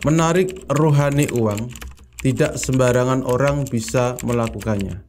Menarik rohani uang tidak sembarangan orang bisa melakukannya.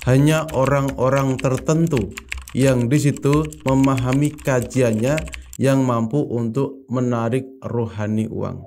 Hanya orang-orang tertentu yang di situ memahami kajiannya yang mampu untuk menarik rohani uang.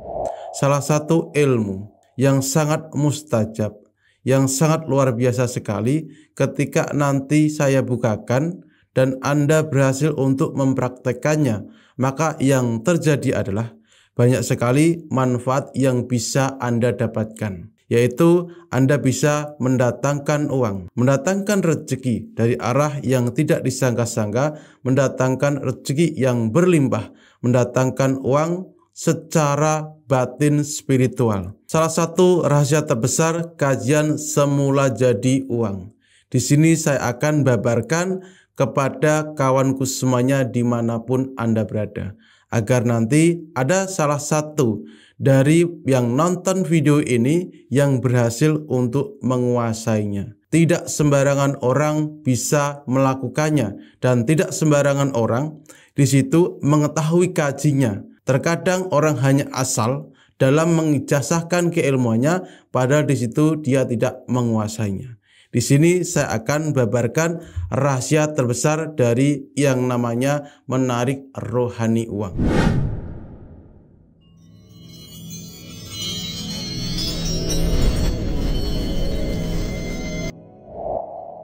Salah satu ilmu yang sangat mustajab, yang sangat luar biasa sekali ketika nanti saya bukakan dan Anda berhasil untuk mempraktekannya, maka yang terjadi adalah banyak sekali manfaat yang bisa Anda dapatkan, yaitu Anda bisa mendatangkan uang, mendatangkan rezeki dari arah yang tidak disangka-sangka, mendatangkan rezeki yang berlimpah, mendatangkan uang secara batin spiritual. Salah satu rahasia terbesar kajian semula jadi uang. Di sini saya akan babarkan kepada kawanku semuanya dimanapun Anda berada, agar nanti ada salah satu dari yang nonton video ini yang berhasil untuk menguasainya. Tidak sembarangan orang bisa melakukannya dan tidak sembarangan orang di situ mengetahui kajinya. Terkadang orang hanya asal dalam mengijazahkan keilmuannya, padahal di situ dia tidak menguasainya. Di sini saya akan babarkan rahasia terbesar dari yang namanya menarik rohani uang.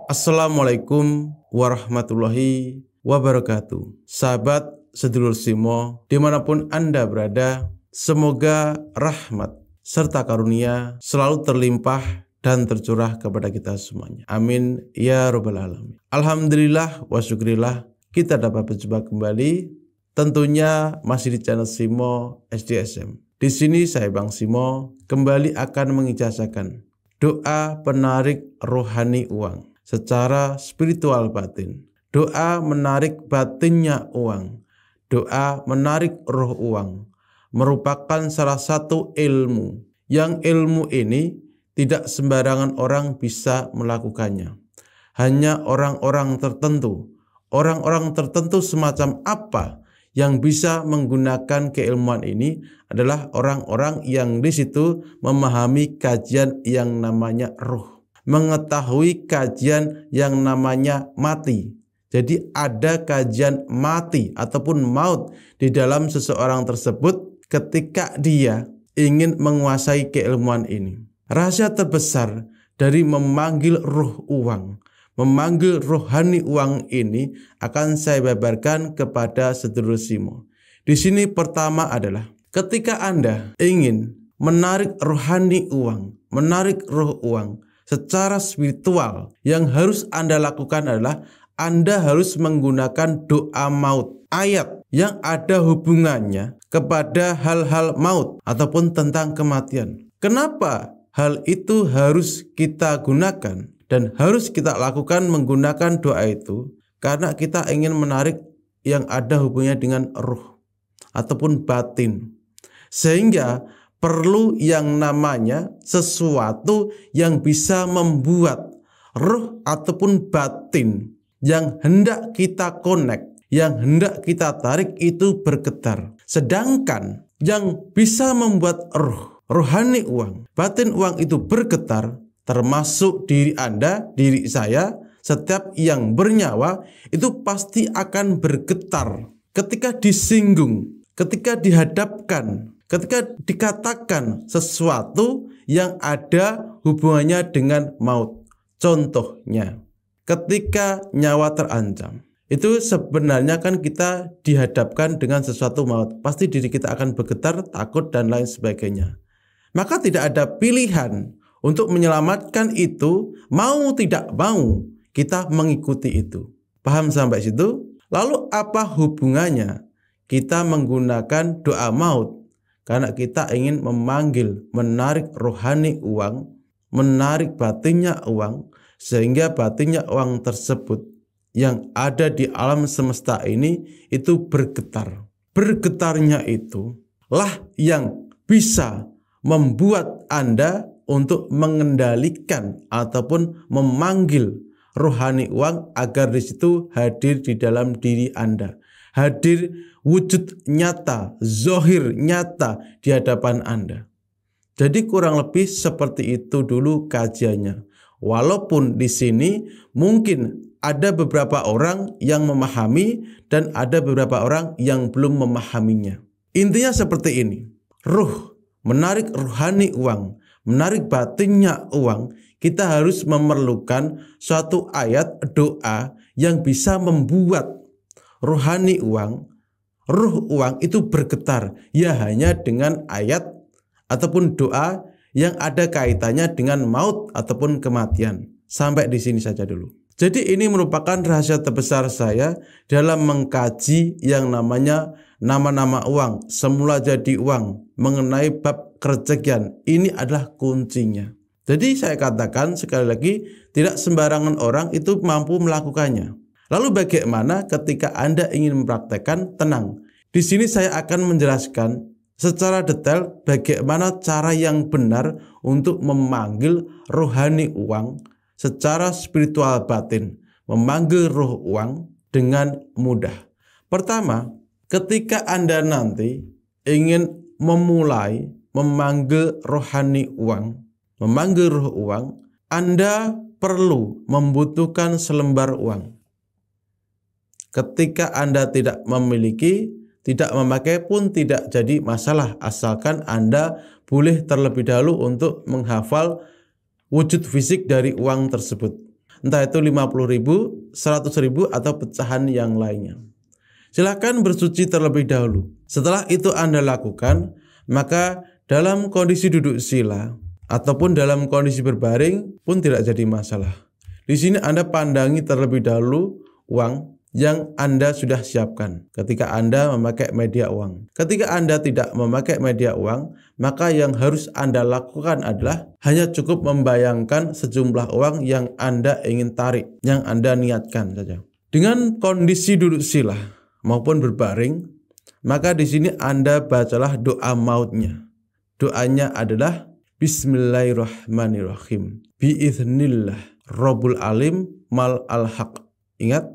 Assalamualaikum warahmatullahi wabarakatuh. Sahabat sedulur Simo, dimanapun Anda berada, semoga rahmat serta karunia selalu terlimpah dan tercurah kepada kita semuanya. Amin ya robbal alamin. Alhamdulillah wa syukurillah kita dapat berjumpa kembali, tentunya masih di channel Simo SDSM. Di sini saya Bang Simo kembali akan mengijazahkan doa penarik rohani uang secara spiritual batin. Doa menarik batinnya uang, doa menarik roh uang merupakan salah satu ilmu yang ilmu ini tidak sembarangan orang bisa melakukannya. Hanya orang-orang tertentu. Orang-orang tertentu semacam apa yang bisa menggunakan keilmuan ini adalah orang-orang yang di situ memahami kajian yang namanya ruh. Mengetahui kajian yang namanya mati. Jadi ada kajian mati ataupun maut di dalam seseorang tersebut ketika dia ingin menguasai keilmuan ini. Rahasia terbesar dari memanggil roh uang, memanggil rohani uang ini akan saya babarkan kepada sedulur Simo. Di sini pertama adalah ketika Anda ingin menarik rohani uang, menarik roh uang secara spiritual, yang harus Anda lakukan adalah Anda harus menggunakan doa maut, ayat yang ada hubungannya kepada hal-hal maut ataupun tentang kematian. Kenapa hal itu harus kita gunakan dan harus kita lakukan menggunakan doa itu? Karena kita ingin menarik yang ada hubungannya dengan ruh ataupun batin. Sehingga perlu yang namanya sesuatu yang bisa membuat ruh ataupun batin yang hendak kita connect, yang hendak kita tarik itu bergetar. Sedangkan yang bisa membuat rohani uang, batin uang itu bergetar, termasuk diri Anda, diri saya, setiap yang bernyawa itu pasti akan bergetar ketika disinggung, ketika dihadapkan, ketika dikatakan sesuatu yang ada hubungannya dengan maut. Contohnya, ketika nyawa terancam, itu sebenarnya kan kita dihadapkan dengan sesuatu maut. Pasti diri kita akan bergetar, takut dan lain sebagainya. Maka tidak ada pilihan untuk menyelamatkan itu, mau tidak mau kita mengikuti itu. Paham sampai situ? Lalu apa hubungannya kita menggunakan doa maut? Karena kita ingin memanggil, menarik rohani uang, menarik batinnya uang, sehingga batinnya uang tersebut yang ada di alam semesta ini itu bergetar. Bergetarnya itu lah yang bisa membuat Anda untuk mengendalikan ataupun memanggil rohani uang agar di situ hadir di dalam diri Anda. Hadir wujud nyata, zohir nyata di hadapan Anda. Jadi kurang lebih seperti itu dulu kajiannya. Walaupun di sini mungkin ada beberapa orang yang memahami dan ada beberapa orang yang belum memahaminya. Intinya seperti ini. Ruh, menarik rohani uang, menarik batinnya uang, kita harus memerlukan suatu ayat doa yang bisa membuat rohani uang, ruh uang itu bergetar. Ya hanya dengan ayat ataupun doa yang ada kaitannya dengan maut ataupun kematian. Sampai di sini saja dulu. Jadi ini merupakan rahasia terbesar saya dalam mengkaji yang namanya nama-nama uang, semula jadi uang, mengenai bab kerezekian. Ini adalah kuncinya. Jadi saya katakan sekali lagi, tidak sembarangan orang itu mampu melakukannya. Lalu bagaimana ketika Anda ingin mempraktekkan? Tenang. Di sini saya akan menjelaskan secara detail bagaimana cara yang benar untuk memanggil rohani uang secara spiritual batin, memanggil roh uang dengan mudah. Pertama, ketika Anda nanti ingin memulai memanggil rohani uang, memanggil roh uang, Anda perlu membutuhkan selembar uang. Ketika Anda tidak memiliki, tidak memakai pun tidak jadi masalah, asalkan Anda boleh terlebih dahulu untuk menghafal wujud fisik dari uang tersebut. Entah itu 50.000, 100.000 atau pecahan yang lainnya. Silakan bersuci terlebih dahulu. Setelah itu Anda lakukan, maka dalam kondisi duduk sila ataupun dalam kondisi berbaring pun tidak jadi masalah. Di sini Anda pandangi terlebih dahulu uang yang Anda sudah siapkan ketika Anda memakai media uang. Ketika Anda tidak memakai media uang, maka yang harus Anda lakukan adalah hanya cukup membayangkan sejumlah uang yang Anda ingin tarik, yang Anda niatkan saja. Dengan kondisi duduk sila maupun berbaring, maka di sini Anda bacalah doa mautnya. Doanya adalah Bismillahirrahmanirrahim. Biiznillah Rabbul Alim mal al-haq. Ingat,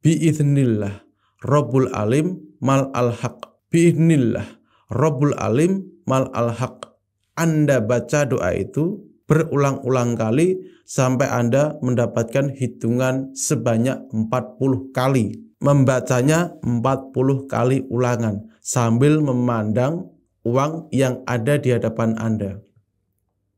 biiznillah Rabbul Alim mal al-haq. Biiznillah Rabbul Alim mal al-haq. Anda baca doa itu berulang-ulang kali sampai Anda mendapatkan hitungan sebanyak 40 kali. Membacanya 40 kali ulangan sambil memandang uang yang ada di hadapan Anda.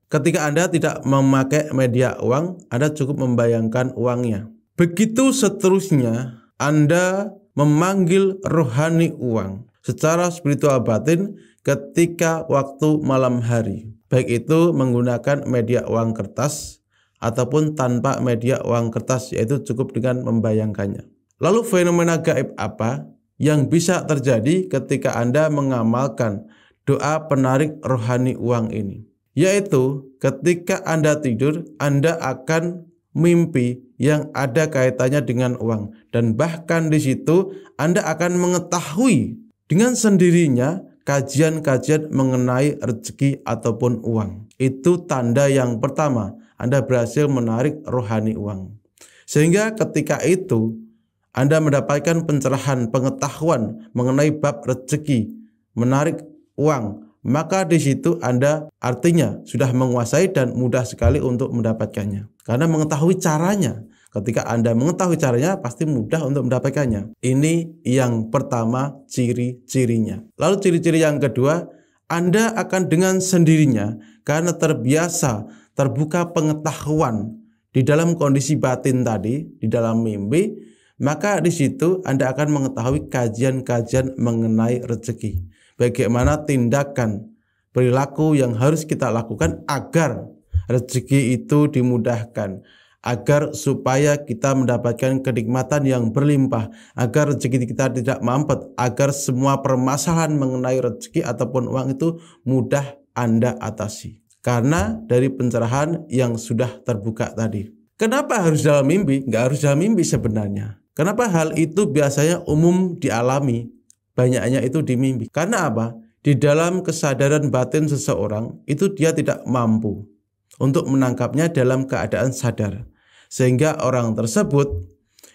Ketika Anda tidak memakai media uang, Anda cukup membayangkan uangnya. Begitu seterusnya, Anda memanggil rohani uang secara spiritual batin ketika waktu malam hari. Baik itu menggunakan media uang kertas ataupun tanpa media uang kertas, yaitu cukup dengan membayangkannya. Lalu fenomena gaib apa yang bisa terjadi ketika Anda mengamalkan doa penarik rohani uang ini? Yaitu ketika Anda tidur, Anda akan mimpi yang ada kaitannya dengan uang, dan bahkan di situ Anda akan mengetahui dengan sendirinya kajian-kajian mengenai rezeki ataupun uang. Itu tanda yang pertama, Anda berhasil menarik rohani uang. Sehingga ketika itu Anda mendapatkan pencerahan, pengetahuan mengenai bab rezeki, menarik uang, maka di situ Anda artinya sudah menguasai dan mudah sekali untuk mendapatkannya. Karena mengetahui caranya. Ketika Anda mengetahui caranya, pasti mudah untuk mendapatkannya. Ini yang pertama, ciri-cirinya. Lalu ciri-ciri yang kedua, Anda akan dengan sendirinya, karena terbiasa terbuka pengetahuan di dalam kondisi batin tadi, di dalam mimpi, maka di situ Anda akan mengetahui kajian-kajian mengenai rezeki. Bagaimana tindakan perilaku yang harus kita lakukan agar rezeki itu dimudahkan, agar supaya kita mendapatkan kenikmatan yang berlimpah, agar rezeki kita tidak mampet, agar semua permasalahan mengenai rezeki ataupun uang itu mudah Anda atasi. Karena dari pencerahan yang sudah terbuka tadi. Kenapa harus dalam mimpi? Nggak harus dalam mimpi sebenarnya. Kenapa hal itu biasanya umum dialami? Banyaknya itu di mimpi. Karena apa? Di dalam kesadaran batin seseorang itu dia tidak mampu untuk menangkapnya dalam keadaan sadar. Sehingga orang tersebut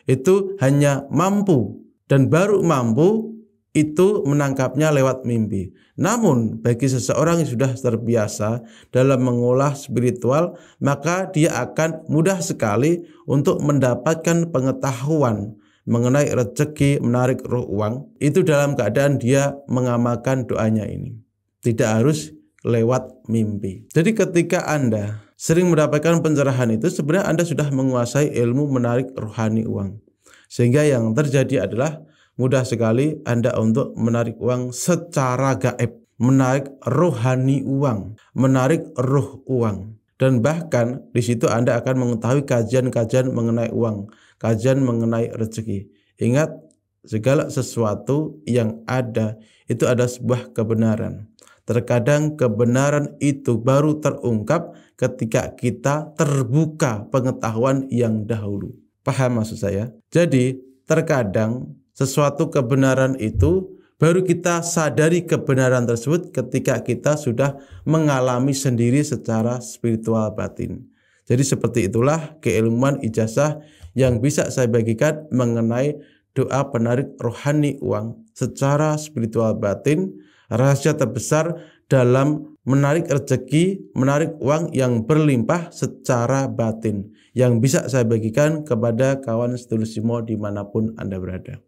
itu hanya mampu dan baru mampu itu menangkapnya lewat mimpi. Namun bagi seseorang yang sudah terbiasa dalam mengolah spiritual, maka dia akan mudah sekali untuk mendapatkan pengetahuan mengenai rezeki, menarik roh uang, itu dalam keadaan dia mengamalkan doanya ini. Tidak harus lewat mimpi. Jadi ketika Anda sering mendapatkan pencerahan itu, sebenarnya Anda sudah menguasai ilmu menarik rohani uang. Sehingga yang terjadi adalah mudah sekali Anda untuk menarik uang secara gaib, menarik rohani uang, menarik roh uang. Dan bahkan di situ Anda akan mengetahui kajian-kajian mengenai uang, kajian mengenai rezeki. Ingat, segala sesuatu yang ada itu ada sebuah kebenaran. Terkadang kebenaran itu baru terungkap ketika kita terbuka pengetahuan yang dahulu. Paham maksud saya? Jadi terkadang sesuatu kebenaran itu baru kita sadari kebenaran tersebut ketika kita sudah mengalami sendiri secara spiritual batin. Jadi seperti itulah keilmuan ijazah yang bisa saya bagikan mengenai doa penarik rohani uang secara spiritual batin. Rahasia terbesar dalam menarik rezeki, menarik uang yang berlimpah secara batin, yang bisa saya bagikan kepada kawan sedulur Simo dimanapun Anda berada.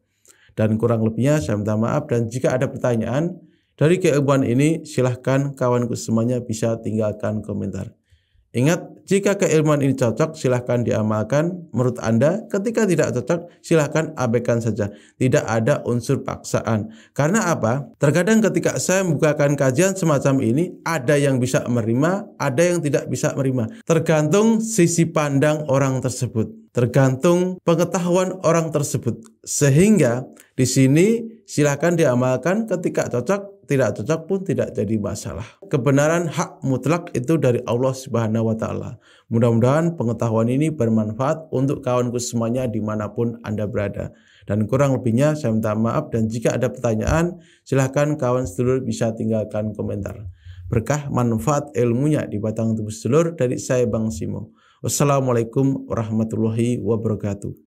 Dan kurang lebihnya saya minta maaf, dan jika ada pertanyaan dari keilmuan ini, silahkan kawanku semuanya bisa tinggalkan komentar. Ingat, jika keilmuan ini cocok, silahkan diamalkan menurut Anda. Ketika tidak cocok, silahkan abaikan saja. Tidak ada unsur paksaan. Karena apa? Terkadang ketika saya membukakan kajian semacam ini, ada yang bisa menerima, ada yang tidak bisa menerima. Tergantung sisi pandang orang tersebut. Tergantung pengetahuan orang tersebut. Sehingga di sini silahkan diamalkan, ketika cocok, tidak cocok pun tidak jadi masalah. Kebenaran hak mutlak itu dari Allah Subhanahu wa Ta'ala. Mudah-mudahan pengetahuan ini bermanfaat untuk kawanku semuanya dimanapun Anda berada. Dan kurang lebihnya saya minta maaf, dan jika ada pertanyaan silahkan kawan sedulur bisa tinggalkan komentar. Berkah manfaat ilmunya di batang tubuh sedulur dari saya Bang Simo. Wassalamualaikum warahmatullahi wabarakatuh.